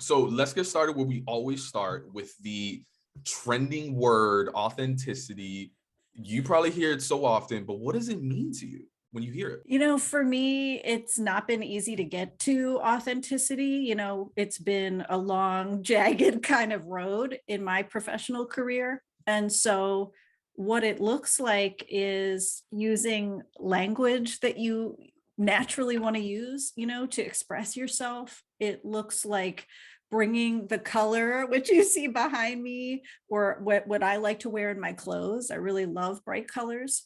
So let's get started where we always start, with the trending word, authenticity. You probably hear it so often, but what does it mean to you when you hear it? You know, for me, it's not been easy to get to authenticity. You know, it's been a long, jagged kind of road in my professional career. And so what it looks like is using language that you naturally want to use, you know, to express yourself. It looks like bringing the color, which you see behind me, or what I like to wear in my clothes. I really love bright colors,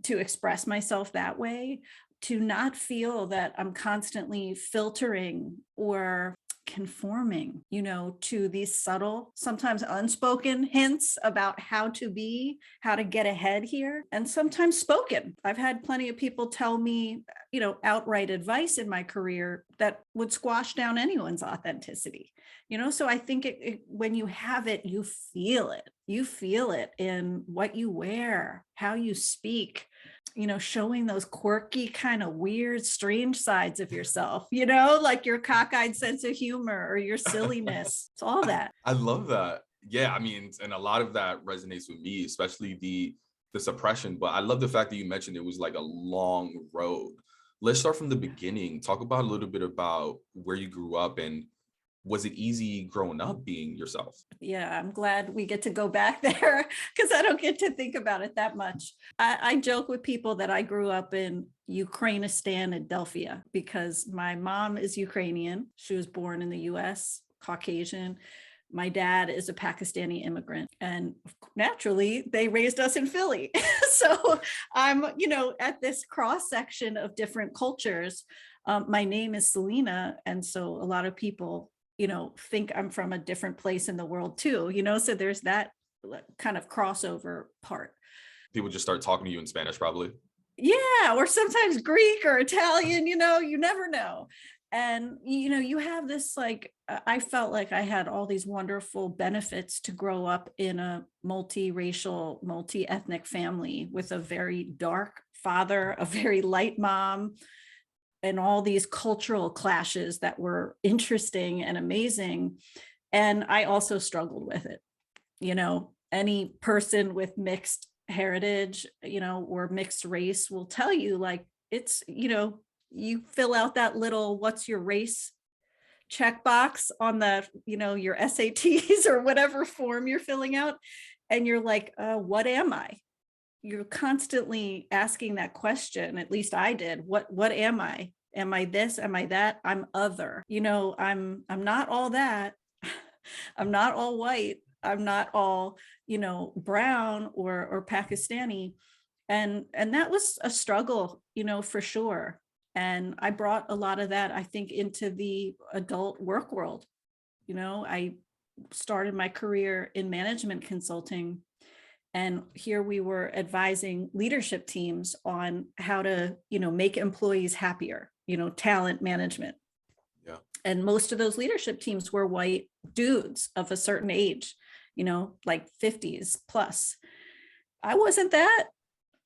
to express myself that way, to not feel that I'm constantly filtering or conforming, you know, to these subtle, sometimes unspoken hints about how to be, how to get ahead here, and sometimes spoken. I've had plenty of people tell me, you know, outright advice in my career that would squash down anyone's authenticity. You know, so I think when you have it, you feel it. You feel it in what you wear, how you speak, you know, showing those quirky, kind of weird, strange sides of yourself, you know, like your cockeyed sense of humor or your silliness. It's all that. I love that. Yeah, I mean, and a lot of that resonates with me, especially the suppression. But I love the fact that you mentioned it was like a long road. Let's start from the beginning. Talk about a little bit about where you grew up, and was it easy growing up being yourself? Yeah, I'm glad we get to go back there because I don't get to think about it that much. I joke with people that I grew up in Ukrainistan, Adelphia, because my mom is Ukrainian. She was born in the US, Caucasian. My dad is a Pakistani immigrant, and naturally they raised us in Philly. So I'm, you know, at this cross section of different cultures. My name is Selena, and so a lot of people, you know, think I'm from a different place in the world too, you know, so there's that kind of crossover part. People just start talking to you in Spanish, probably. Yeah, or sometimes Greek or Italian, you know, you never know. And, you know, you have this, like, I felt like I had all these wonderful benefits to grow up in a multiracial, multi-ethnic family with a very dark father, a very light mom, and all these cultural clashes that were interesting and amazing. And I also struggled with it. You know, any person with mixed heritage, you know, or mixed race will tell you, like, it's, you know, you fill out that little what's your race checkbox on the, you know, your SATs or whatever form you're filling out. And you're like, what am I? You're constantly asking that question. At least I did. What am I? Am I this? Am I that? I'm other. You know, I'm not all that. I'm not all white. I'm not all, you know, brown or Pakistani. And that was a struggle, you know, for sure. And I brought a lot of that, I think, into the adult work world. You know, I started my career in management consulting, and here we were advising leadership teams on how to, you know, make employees happier, you know, talent management. Yeah. And most of those leadership teams were white dudes of a certain age, you know, like 50s plus. I wasn't that.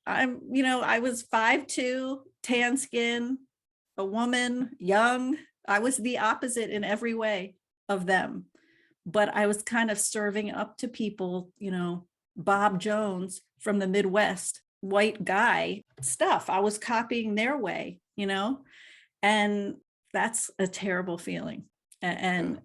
I'm, you know, I was 5'2", tan skin, a woman, young. I was the opposite in every way of them. But I was kind of serving up to people, you know, Bob Jones from the Midwest, white guy stuff. I was copying their way, you know, and that's a terrible feeling. And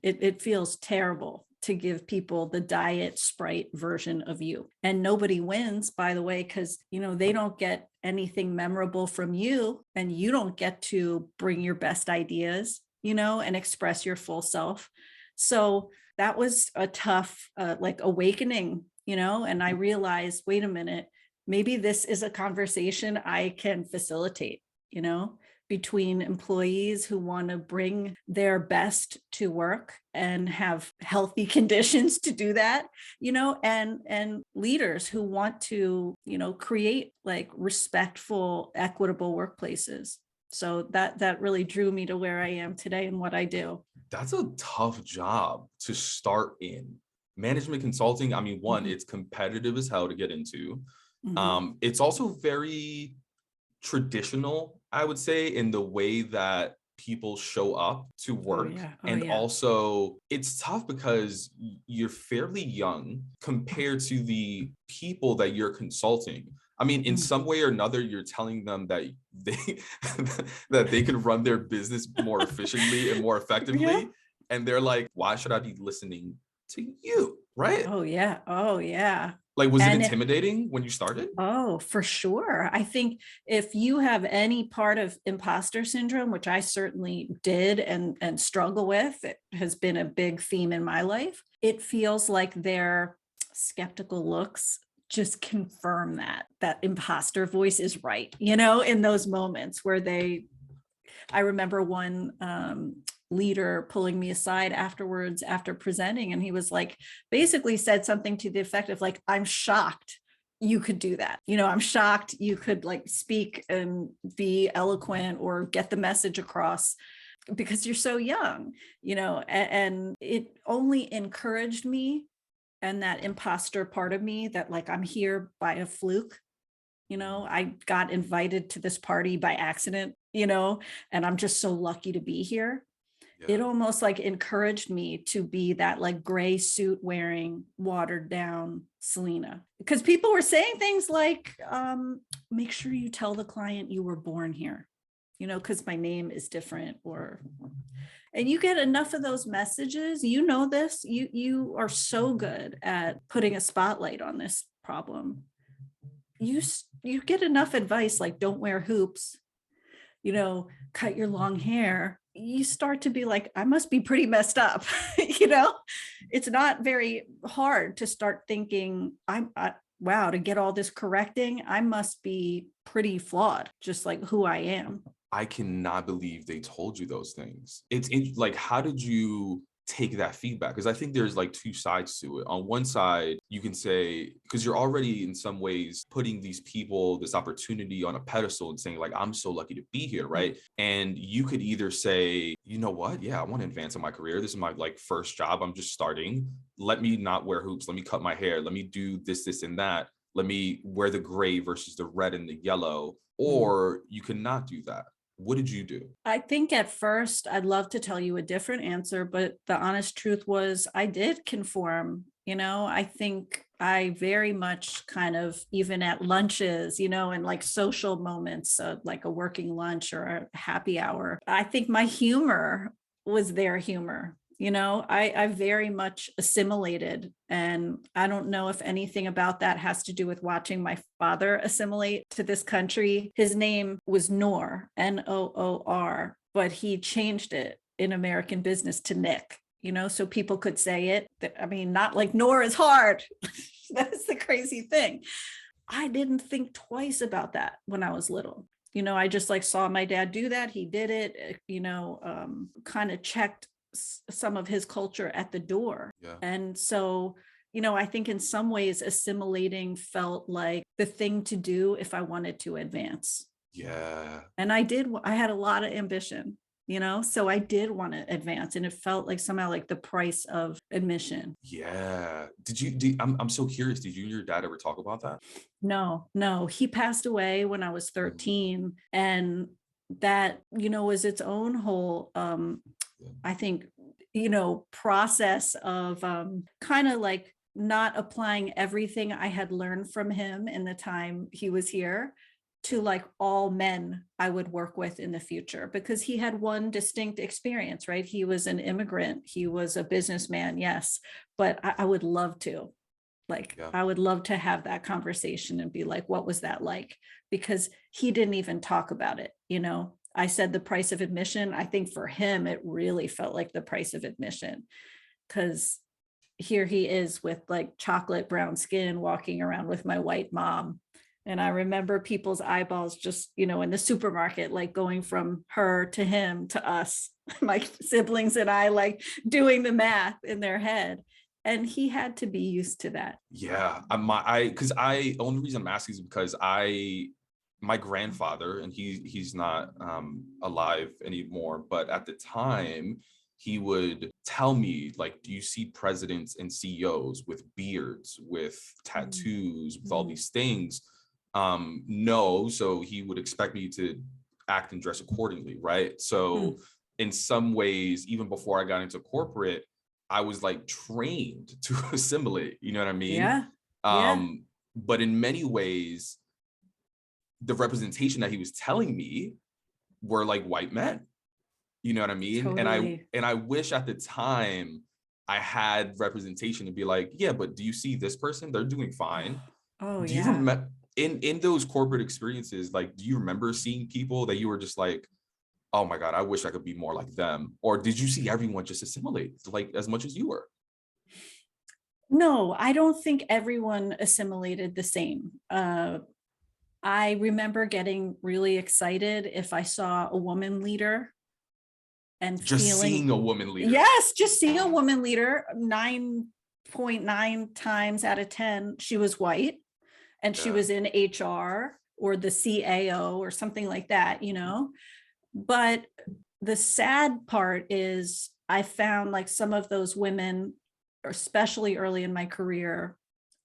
it feels terrible to give people the diet Sprite version of you. And nobody wins, by the way, because, you know, they don't get anything memorable from you, and you don't get to bring your best ideas, you know, and express your full self. So that was a tough, like, awakening, you know, and I realized, wait a minute, maybe this is a conversation I can facilitate, you know, between employees who want to bring their best to work and have healthy conditions to do that, you know, and leaders who want to, you know, create like respectful, equitable workplaces. So that really drew me to where I am today and what I do. That's a tough job to start in. Management consulting, I mean, one, it's competitive as hell to get into. It's also very traditional, I would say, in the way that people show up to work. And yeah. also it's tough because you're fairly young compared to the people that you're consulting. I mean, in some way or another, you're telling them that they that they can run their business more efficiently and more effectively. Yeah. And they're like, why should I be listening to you? Right? Oh yeah. Oh yeah. Like, was it And intimidating when you started? oh, for sure. I think if you have any part of imposter syndrome, which I certainly did and struggle with, it has been a big theme in my life. It feels like their skeptical looks just confirm that imposter voice is right, in those moments where I remember one leader pulling me aside afterwards after presenting, and he was like, basically said something to the effect of like, I'm shocked you could do that. I'm shocked you could like speak and be eloquent or get the message across because you're so young, and it only encouraged me and that imposter part of me that like I'm here by a fluke. I got invited to this party by accident, and I'm just so lucky to be here. It almost like encouraged me to be that like gray suit wearing, watered down Selena, because people were saying things like, make sure you tell the client you were born here, because my name is different, and you get enough of those messages, this, you are so good at putting a spotlight on this problem. You get enough advice like don't wear hoops, cut your long hair. You start to be like, I must be pretty messed up. It's not very hard to start thinking wow, to get all this correcting, I must be pretty flawed, just like who I am. I cannot believe they told you those things. It's like, how did you take that feedback? Because I think there's like two sides to it. On one side, you can say, because you're already in some ways putting these people, this opportunity on a pedestal and saying like, I'm so lucky to be here, right? And you could either say, you know what? Yeah, I want to advance in my career. This is my like first job. I'm just starting. Let me not wear hoops. Let me cut my hair. Let me do this, and that. Let me wear the gray versus the red and the yellow. Or you cannot do that. What did you do? I think at first I'd love to tell you a different answer, but the honest truth was I did conform. I think I very much kind of, even at lunches, and like social moments, like a working lunch or a happy hour, I think my humor was their humor. I very much assimilated, and I don't know if anything about that has to do with watching my father assimilate to this country. His name was Noor, Noor, but he changed it in American business to Nick, so people could say it. I mean, not like Noor is hard. That's the crazy thing. I didn't think twice about that when I was little. I just like saw my dad do that. He did it, kind of checked some of his culture at the door. And so, I think in some ways assimilating felt like the thing to do if I wanted to advance. And I had a lot of ambition, so I did want to advance, and it felt like somehow like the price of admission. I'm so curious. Did you and your dad ever talk about that? No, he passed away when I was 13. And that, was its own whole, I think, process of kind of like not applying everything I had learned from him in the time he was here to like all men I would work with in the future, because he had one distinct experience, right? He was an immigrant. He was a businessman, yes, but I would love to. I would love to have that conversation and be like, what was that like? Because he didn't even talk about it, I said the price of admission. I think for him, it really felt like the price of admission, because here he is with like chocolate brown skin walking around with my white mom. And I remember people's eyeballs just, in the supermarket, like going from her to him to us, my siblings and I, like doing the math in their head. And he had to be used to that. Yeah, only reason I'm asking is because my grandfather, and he's not alive anymore, but at the time he would tell me like, do you see presidents and CEOs with beards, with tattoos, with all these things? No. So he would expect me to act and dress accordingly, right? So in some ways, even before I got into corporate, I was like trained to assimilate, you know what I mean? Yeah. But in many ways, the representation that he was telling me were like white men, you know what I mean? Totally. And I wish at the time I had representation to be like, yeah, but do you see this person? They're doing fine. Oh Do you yeah. remember in those corporate experiences, like, do you remember seeing people that you were just like, oh my God, I wish I could be more like them? Or did you see everyone just assimilate like as much as you were? No, I don't think everyone assimilated the same. I remember getting really excited if I saw a woman leader and Just feeling, seeing a woman leader. yes, just seeing a woman leader. 9.9 times out of 10, she was white and she Yeah. was in HR or the CAO or something like that, you know? But the sad part is I found like some of those women, especially early in my career,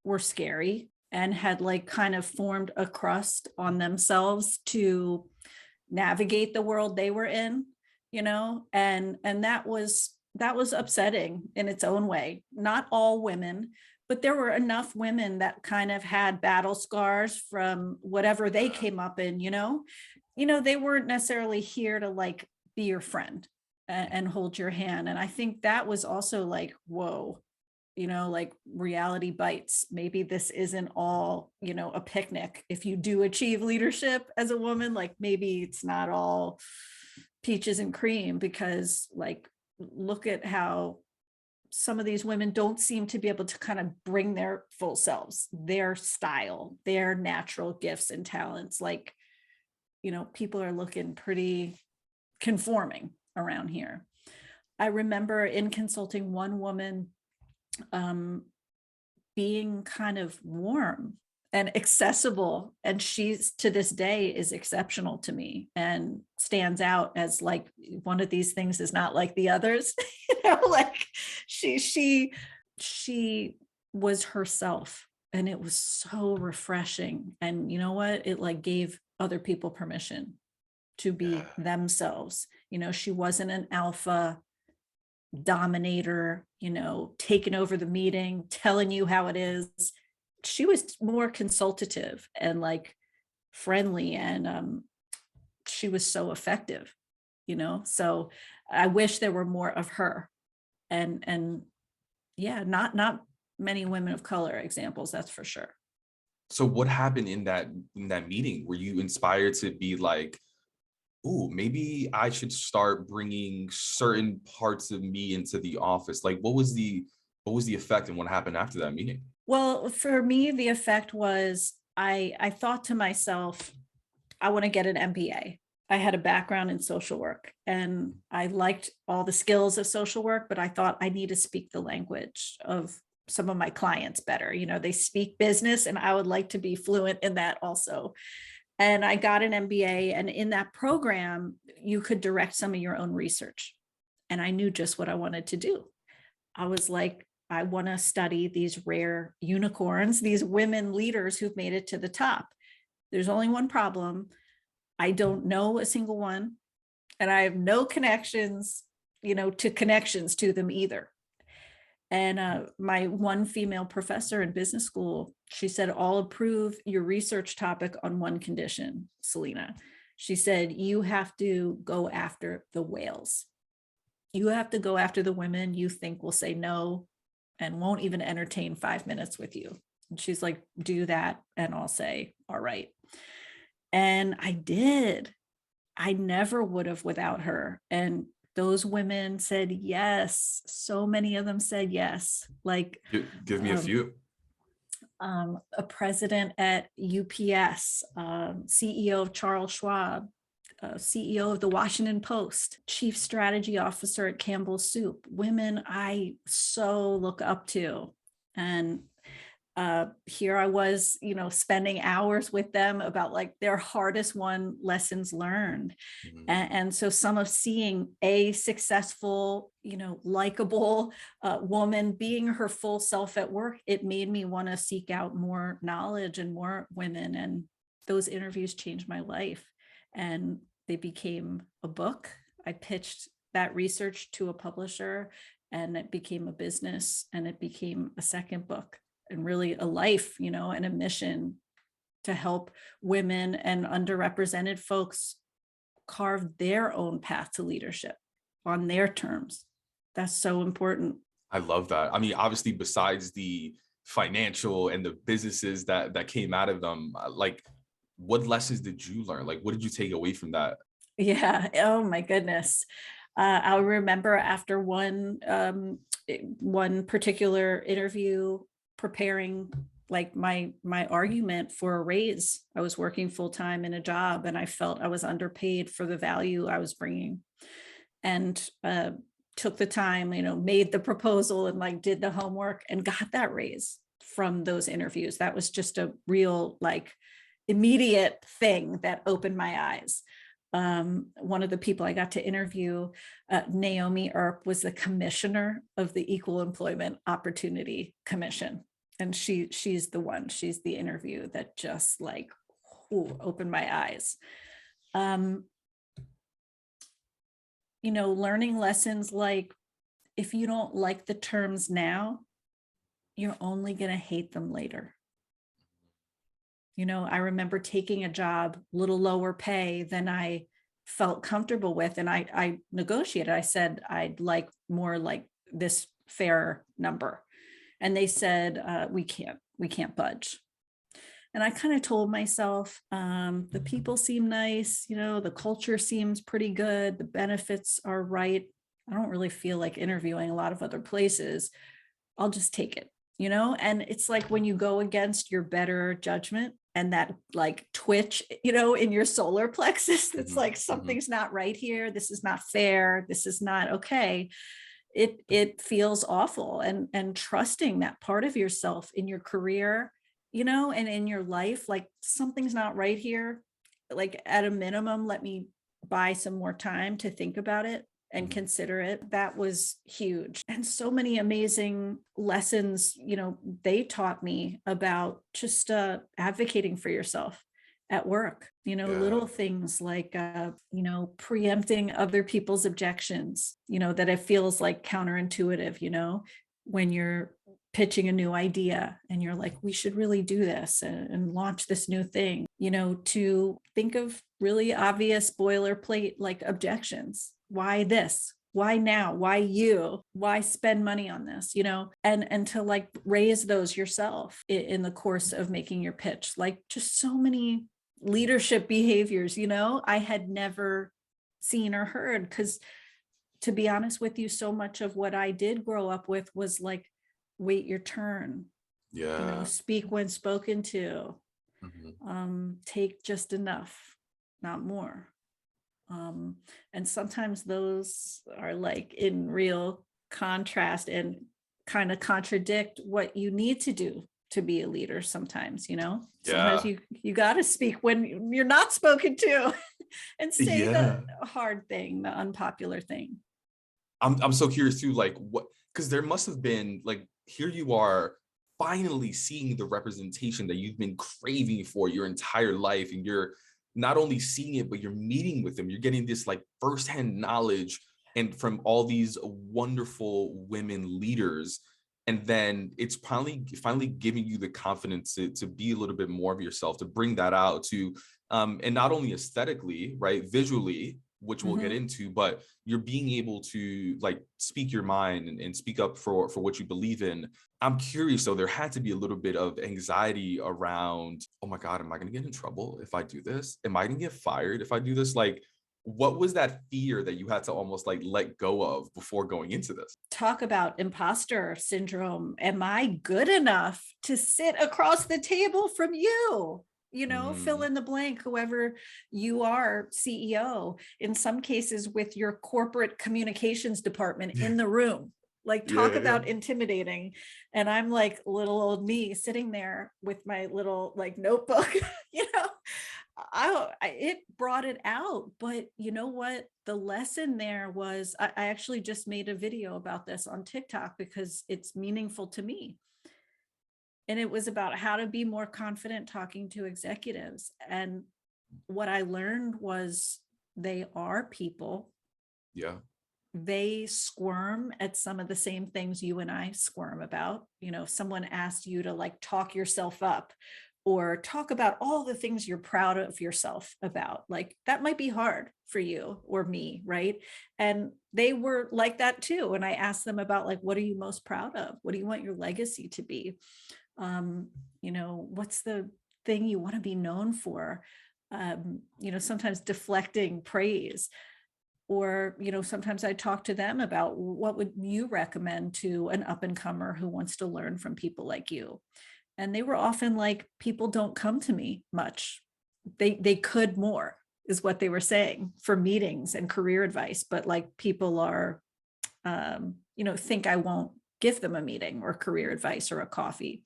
were scary and had like kind of formed a crust on themselves to navigate the world they were in, you know, and that was upsetting in its own way. Not all women, but there were enough women that kind of had battle scars from whatever they came up in, they weren't necessarily here to like be your friend and hold your hand. And I think that was also like, whoa, like reality bites. Maybe this isn't all, a picnic. If you do achieve leadership as a woman, like maybe it's not all peaches and cream, because like, look at how some of these women don't seem to be able to kind of bring their full selves, their style, their natural gifts and talents. Like, people are looking pretty conforming around here. I remember in consulting one woman being kind of warm and accessible, and she's to this day is exceptional to me and stands out as like one of these things is not like the others. Like she was herself, and it was so refreshing. And you know what, it like gave other people permission to be themselves. She wasn't an alpha dominator, taking over the meeting, telling you how it is. She was more consultative and like friendly, and she was so effective, so I wish there were more of her. And yeah, not many women of color examples, that's for sure. So what happened in that meeting? Were you inspired to be like, ooh, maybe I should start bringing certain parts of me into the office? Like, what was the effect and what happened after that meeting? Well, for me, the effect was I thought to myself, I want to get an MBA. I had a background in social work and I liked all the skills of social work, but I thought I need to speak the language of some of my clients better. They speak business and I would like to be fluent in that also. And I got an MBA, and in that program, you could direct some of your own research. And I knew just what I wanted to do. I was like, I want to study these rare unicorns, these women leaders who've made it to the top. There's only one problem. I don't know a single one, and I have no connections, to connections to them either. And my one female professor in business school, she said, I'll approve your research topic on one condition, Selena. She said, you have to go after the whales. You have to go after the women you think will say no and won't even entertain 5 minutes with you. And she's like, do that and I'll say, all right. And I did. I never would have without her. And those women said yes. So many of them said yes. Like, Give me a few. A president at UPS, CEO of Charles Schwab, CEO of the Washington Post, chief strategy officer at Campbell's Soup. Women I so look up to. And here I was, spending hours with them about like their hardest won lessons learned. And so some of seeing a successful, likable woman being her full self at work, it made me want to seek out more knowledge and more women. And those interviews changed my life. And they became a book. I pitched that research to a publisher, and it became a business, and it became a second book, and really a life, and a mission to help women and underrepresented folks carve their own path to leadership on their terms. That's so important. I love that. I mean, obviously, besides the financial and the businesses that came out of them, like, what lessons did you learn? Like, what did you take away from that? Yeah. Oh my goodness. I remember after one particular interview, preparing like my argument for a raise. I was working full time in a job, and I felt I was underpaid for the value I was bringing, and took the time, made the proposal, and like did the homework and got that raise from those interviews. That was just a real like immediate thing that opened my eyes. One of the people I got to interview, Naomi Earp, was the commissioner of the Equal Employment Opportunity Commission. And she's the one, she's the interview that just like opened my eyes. Learning lessons like, if you don't like the terms now, you're only going to hate them later. I remember taking a job, little lower pay than I felt comfortable with. And I negotiated. I said, I'd like more like this fair number. And they said, we can't budge. And I kind of told myself, the people seem nice, the culture seems pretty good. The benefits are right. I don't really feel like interviewing a lot of other places. I'll just take it, and it's like when you go against your better judgment and that like twitch, in your solar plexus, it's like something's not right here. This is not fair. This is not okay. It feels awful, and trusting that part of yourself in your career, and in your life, like something's not right here. Like at a minimum, let me buy some more time to think about it and consider it. That was huge. And so many amazing lessons, they taught me about just advocating for yourself at work, little things like, preempting other people's objections, that it feels like counterintuitive, when you're pitching a new idea and you're like, we should really do this and launch this new thing, to think of really obvious boilerplate like objections. Why this? Why now? Why you? Why spend money on this? And to like raise those yourself in the course of making your pitch. Like just so many leadership behaviors, I had never seen or heard, because to be honest with you, so much of what I did grow up with was like, wait your turn. Speak when spoken to. Take just enough, not more. And sometimes those are like in real contrast and kind of contradict what you need to do to be a leader sometimes, sometimes you got to speak when you're not spoken to and say the hard thing, the unpopular thing. I'm so curious too, like what, because there must have been like, here you are finally seeing the representation that you've been craving for your entire life, and you're not only seeing it, but you're meeting with them. You're getting this like firsthand knowledge and from all these wonderful women leaders. And then it's finally giving you the confidence to be a little bit more of yourself, to bring that out to, and not only aesthetically, right, visually, which we'll get into, but you're being able to like speak your mind and speak up for what you believe in. I'm curious though, there had to be a little bit of anxiety around, oh my God, am I going to get in trouble if I do this? Am I going to get fired if I do this? Like, what was that fear that you had to almost like let go of before going into this? Talk about imposter syndrome. Am I good enough to sit across the table from you? Fill in the blank, whoever you are, CEO, in some cases with your corporate communications department in the room, like talk about intimidating. And I'm like little old me sitting there with my little like notebook, it brought it out. But you know what? The lesson there was, I actually just made a video about this on TikTok because it's meaningful to me. And it was about how to be more confident talking to executives. And what I learned was They are people. Yeah. They squirm at some of the same things you and I squirm about. You know, if someone asked you to like talk yourself up or talk about all the things you're proud of yourself about, like that might be hard for you or me, right? And they were like that too. And I asked them about like, what are you most proud of? What do you want your legacy to be? You know, what's the thing you want to be known for? You know, sometimes deflecting praise. Or, you know, sometimes I talk to them about what would you recommend to an up and comer who wants to learn from people like you? And they were often like, people don't come to me much. They could more is what they were saying for meetings and career advice, but like people are, you know, think I won't give them a meeting or career advice or a coffee.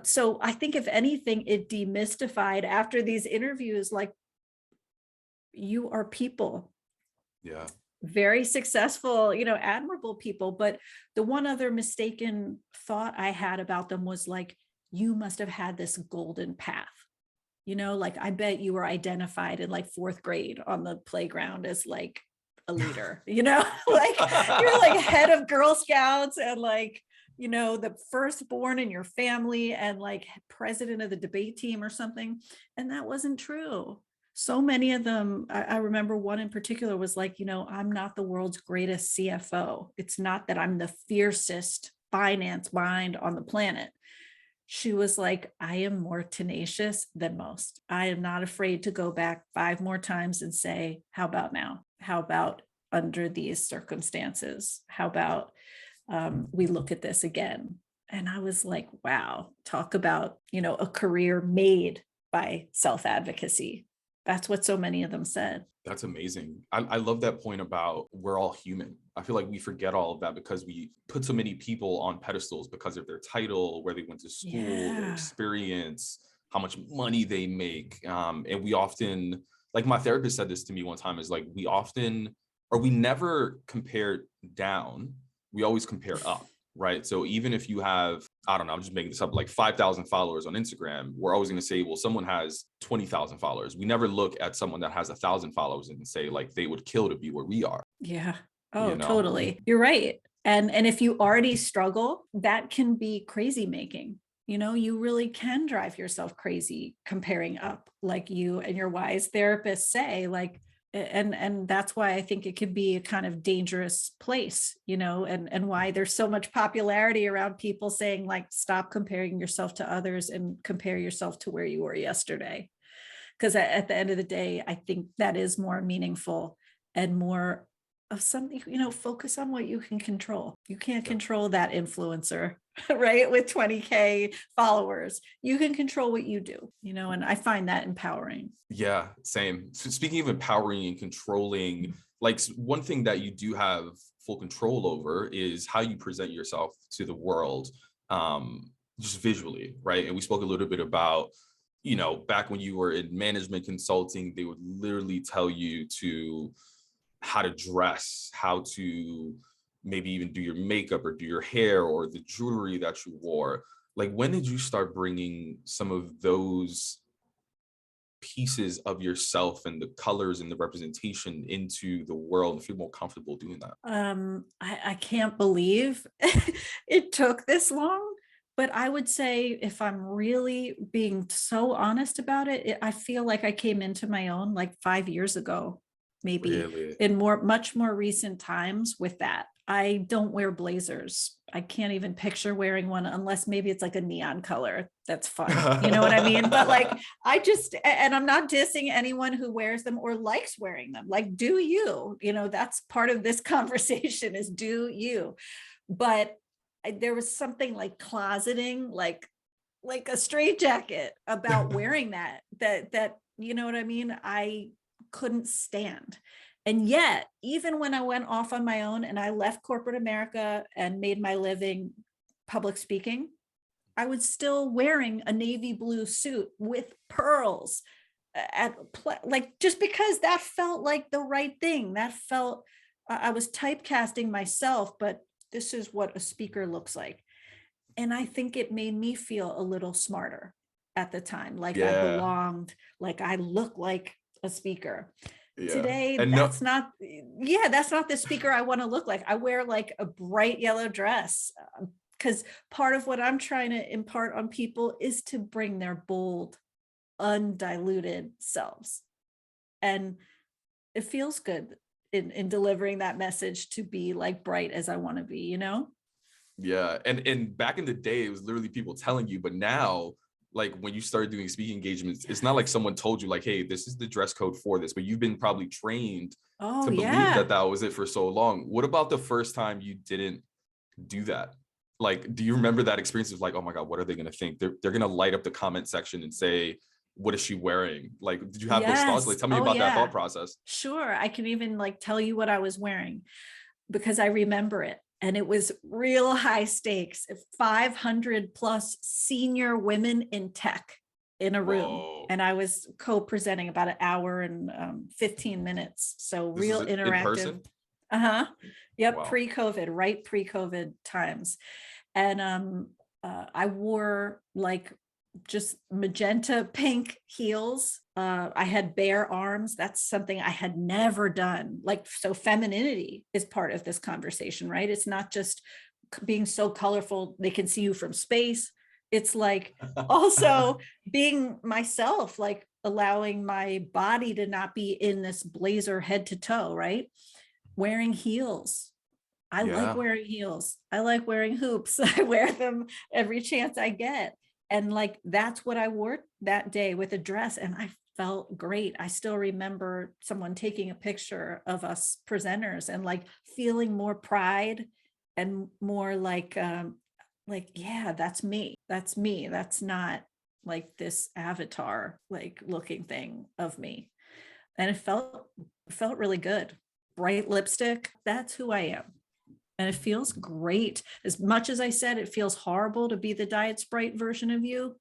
So I think if anything, it demystified after these interviews, like you are people. Yeah. Very successful, you know, admirable people. But the one other mistaken thought I had about them was like, you must have had this golden path. You know, like I bet you were identified in like fourth grade on the playground as like a leader, you know, like you're like head of Girl Scouts and like, you know, the firstborn in your family and like president of the debate team or something. And that wasn't true. So many of them, I remember one in particular was like, you know, I'm not the world's greatest CFO. It's not that I'm the fiercest finance mind on the planet. She was like, I am more tenacious than most. I am not afraid to go back 5 more times and say, how about now? How about under these circumstances? How about we look at this again? And I was like, wow, talk about, you know, a career made by self-advocacy. That's what so many of them said. That's amazing. I love that point about we're all human. I feel like we forget all of that because we put so many people on pedestals because of their title, where they went to school, their Yeah. experience, how much money they make. And we often, like my therapist said this to me one time, is like we often, or we never compare down, we always compare up. Right. So even if you have, I don't know, I'm just making this up, like 5,000 followers on Instagram, we're always going to say, well, someone has 20,000 followers. We never look at someone that has 1,000 followers and say like they would kill to be where we are. Yeah. You Oh, know? totally. You're right. And if you already struggle, that can be crazy making. You know, you really can drive yourself crazy comparing up, like you and your wise therapist say, like, and that's why I think it could be a kind of dangerous place, you know, and why there's so much popularity around people saying like, stop comparing yourself to others and compare yourself to where you were yesterday. Because at the end of the day, I think that is more meaningful and more of something, you know, focus on what you can control. You can't control that influencer, right? With 20K followers, you can control what you do, you know, and I find that empowering. Yeah, same. So speaking of empowering and controlling, like one thing that you do have full control over is how you present yourself to the world, just visually, right? And we spoke a little bit about, you know, back when you were in management consulting, they would literally tell you to how to dress, how to maybe even do your makeup or do your hair or the jewelry that you wore. Like, when did you start bringing some of those pieces of yourself and the colors and the representation into the world and feel more comfortable doing that? I can't believe it took this long, but I would say if I'm really being so honest about it, I feel like I came into my own like 5 years ago, maybe Really? in much more recent times with that. I don't wear blazers. I can't even picture wearing one unless maybe it's like a neon color. That's fun. You know what I mean? But like, and I'm not dissing anyone who wears them or likes wearing them. Like, do you, you know, that's part of this conversation is do you. But there was something like closeting, like a straitjacket about wearing that, you know what I mean? I couldn't stand. And yet, even when I went off on my own and I left corporate America and made my living public speaking, I was still wearing a navy blue suit with pearls like just because that felt like the right thing. That felt I was typecasting myself, but this is what a speaker looks like. And I think it made me feel a little smarter at the time, like I Yeah. belonged, like I look like a speaker. Yeah. Today, And no, that's not the speaker I want to look like. I wear like a bright yellow dress because part of what I'm trying to impart on people is to bring their bold, undiluted selves. And it feels good in delivering that message to be like bright as I want to be, you know? yeah. And back in the day, it was literally people telling you, but now, like when you start doing speaking engagements, it's not like someone told you like, hey, this is the dress code for this, but you've been probably trained Oh, to believe yeah. that that was it for so long. What about the first time you didn't do that? Like, do you remember that experience of like, oh my God, what are they going to think? They're going to light up the comment section and say, what is she wearing? Like, did you have those thoughts? Like, Yes. tell me Oh, about that thought yeah. process. Sure. I can even like tell you what I was wearing because I remember it. And it was real high stakes, 500 plus senior women in tech in a room. Whoa. And I was co-presenting about an hour and 15 minutes. So This is real in interactive. person? Uh-huh. Yep. Wow. Pre-COVID, right? Pre-COVID times. And I wore like just magenta pink heels. I had bare arms. That's something I had never done. Like, so femininity is part of this conversation, right? It's not just being so colorful they can see you from space. It's like also being myself, like allowing my body to not be in this blazer head to toe, right? Wearing heels. I like Yeah. wearing heels. I like wearing hoops. I wear them every chance I get. And like, that's what I wore that day with a dress. And I felt great. I still remember someone taking a picture of us presenters and like feeling more pride and more like, yeah, that's me. That's me. That's not like this avatar, like looking thing of me. And it felt really good. Bright lipstick. That's who I am. And it feels great. As much as I said it feels horrible to be the Diet Sprite version of you, it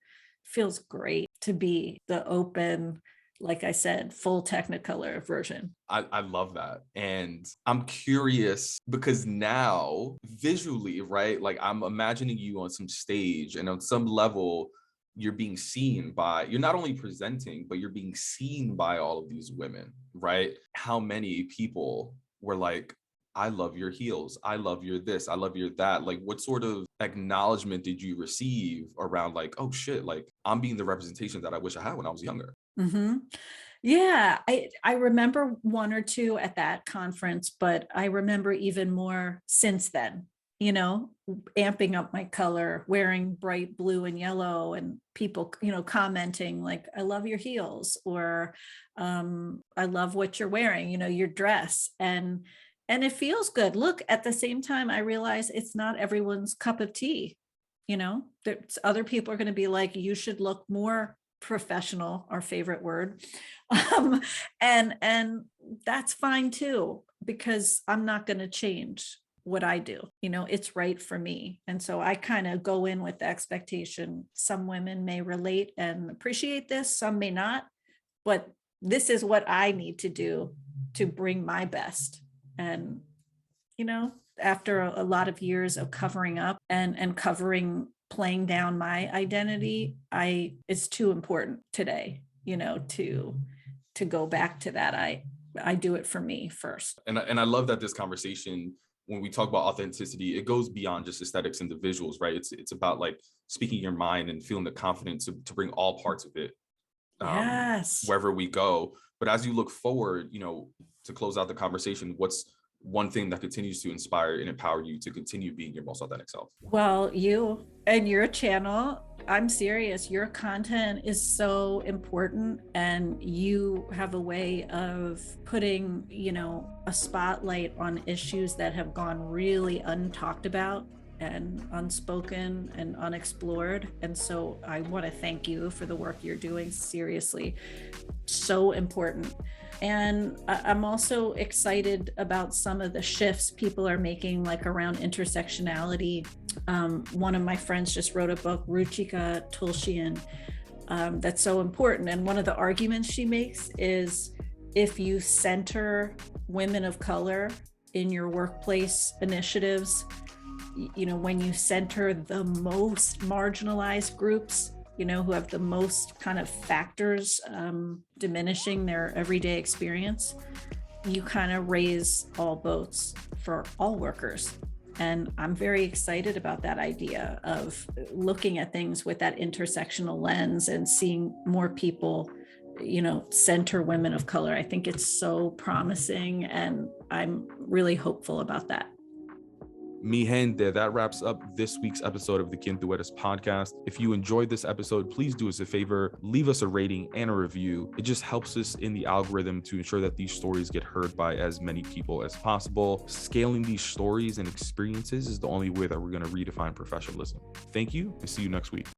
feels great to be the open, like I said, full Technicolor version. I love that. And I'm curious because now visually, right? Like I'm imagining you on some stage and on some level, you're being seen by, you're not only presenting, but you're being seen by all of these women, right? How many people were like, I love your heels. I love your this. I love your that. Like, what sort of acknowledgement did you receive around like, oh shit, like I'm being the representation that I wish I had when I was younger? Mm-hmm. Yeah, I remember one or two at that conference, but I remember even more since then, you know, amping up my color, wearing bright blue and yellow, and people, you know, commenting like, I love your heels, or I love what you're wearing, you know, your dress. And it feels good. Look, at the same time, I realize it's not everyone's cup of tea. You know, there's other people are going to be like, you should look more professional, our favorite word. And that's fine too, because I'm not going to change what I do. You know, it's right for me. And so I kind of go in with the expectation some women may relate and appreciate this, some may not, but this is what I need to do to bring my best. And, you know, after a lot of years of covering up and covering, playing down my identity, it's too important today, you know, to go back to that. I do it for me first. And I love that this conversation, when we talk about authenticity, it goes beyond just aesthetics and the visuals, right? It's about like speaking your mind and feeling the confidence to bring all parts of it Yes. wherever we go. But as you look forward, you know, to close out the conversation, what's one thing that continues to inspire and empower you to continue being your most authentic self? Well, you and your channel, I'm serious. Your content is so important, and you have a way of putting, you know, a spotlight on issues that have gone really untalked about and unspoken and unexplored. And so I want to thank you for the work you're doing. Seriously, so important. And I'm also excited about some of the shifts people are making, like around intersectionality. One of my friends just wrote a book, Ruchika Tulshian, that's so important. And one of the arguments she makes is if you center women of color in your workplace initiatives, you know, when you center the most marginalized groups, who have the most kind of factors diminishing their everyday experience, you kind of raise all boats for all workers. And I'm very excited about that idea of looking at things with that intersectional lens and seeing more people, center women of color. I think it's so promising, and I'm really hopeful about that. Mi gente, that wraps up this week's episode of the Quién Tú Eres podcast. If you enjoyed this episode, please do us a favor, leave us a rating and a review. It just helps us in the algorithm to ensure that these stories get heard by as many people as possible. Scaling these stories and experiences is the only way that we're going to redefine professionalism. Thank you, and see you next week.